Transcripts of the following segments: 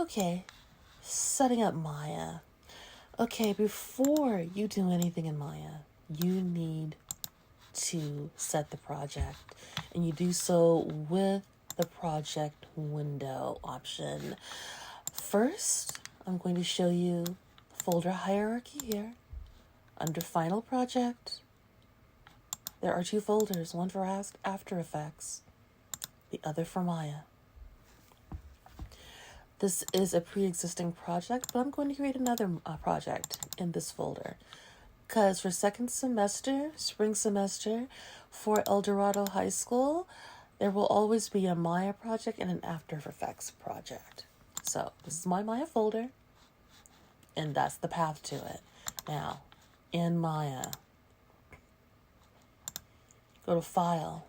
Okay, setting up Maya. Okay, before you do anything in Maya, you need to set the project. And you do so with the project window option. First, I'm going to show you the folder hierarchy here. Under Final Project, there are 2 folders, one for After Effects, the other for Maya. This is a pre-existing project, but I'm going to create another project in this folder. Because for second semester, spring semester, for El Dorado High School, there will always be a Maya project and an After Effects project. So this is my Maya folder, and that's the path to it. Now, in Maya, go to File,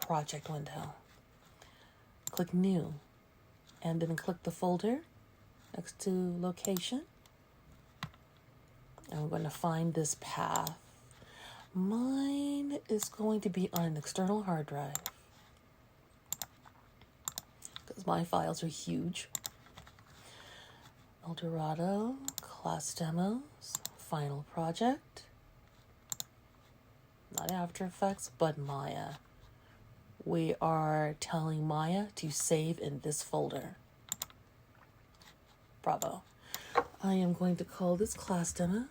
Project Window, click New, and then click the folder next to Location. And we're going to find this path. Mine is going to be on an external hard drive because my files are huge. El Dorado, class demos, final project. Not After Effects, but Maya. We are telling Maya to save in this folder. Bravo. I am going to call this class demo.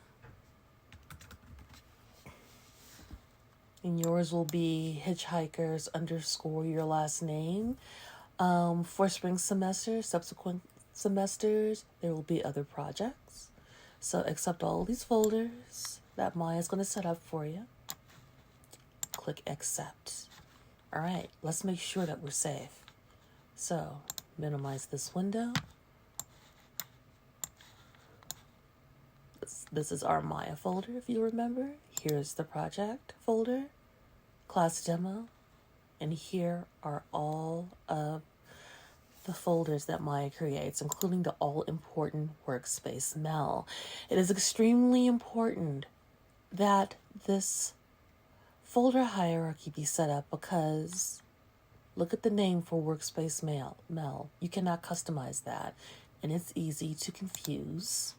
And yours will be hitchhikers _ your last name. For spring semester, subsequent semesters, there will be other projects. So accept all these folders that Maya's going to set up for you. Click Accept. All right, let's make sure that we're safe. So minimize this window. This is our Maya folder, if you remember. Here's the project folder, class demo, and here are all of the folders that Maya creates, including the all-important workspace.mel. It is extremely important that this folder hierarchy be set up because look at the name for workspace.mel. You cannot customize that, and it's easy to confuse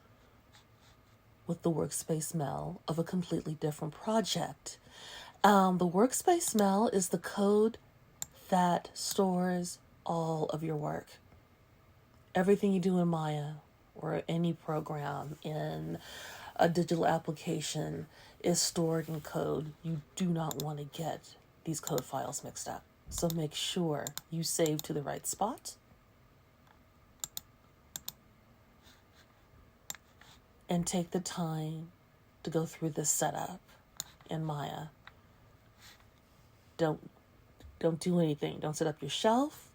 with the workspace.mel of a completely different project. The workspace.mel is the code that stores all of your work. Everything you do in Maya or any program in a digital application is stored in code. You do not want to get these code files mixed up. So make sure you save to the right spot. And take the time to go through this setup in Maya. Don't do anything. Don't set up your shelf.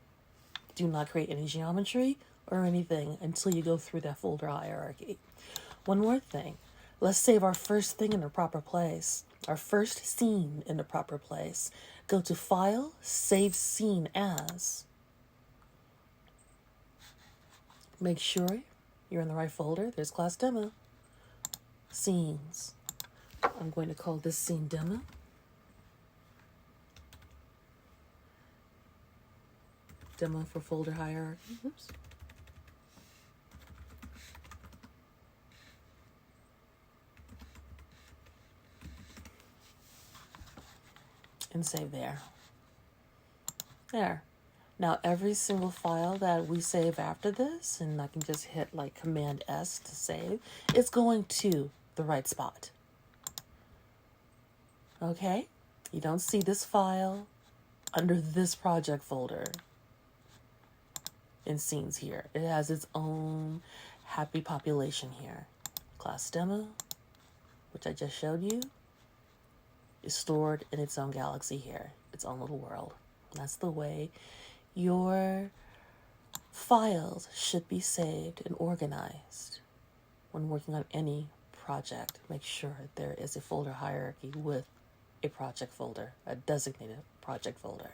Do not create any geometry or anything until you go through that folder hierarchy. One more thing. Let's save our first thing in the proper place. Our first scene in the proper place. Go to File, Save Scene As. Make sure you're in the right folder. There's class demo. Scenes. I'm going to call this scene demo. Demo for folder hierarchy. Oops. And save there. There. Now every single file that we save after this, and I can just hit like Command S to save, it's going to the right spot. Okay? You don't see this file under this project folder in scenes here. It has its own happy population here. Class demo, which I just showed you, is stored in its own galaxy here, its own little world. And that's the way your files should be saved and organized when working on any project. Make sure there is a folder hierarchy with a project folder, a designated project folder.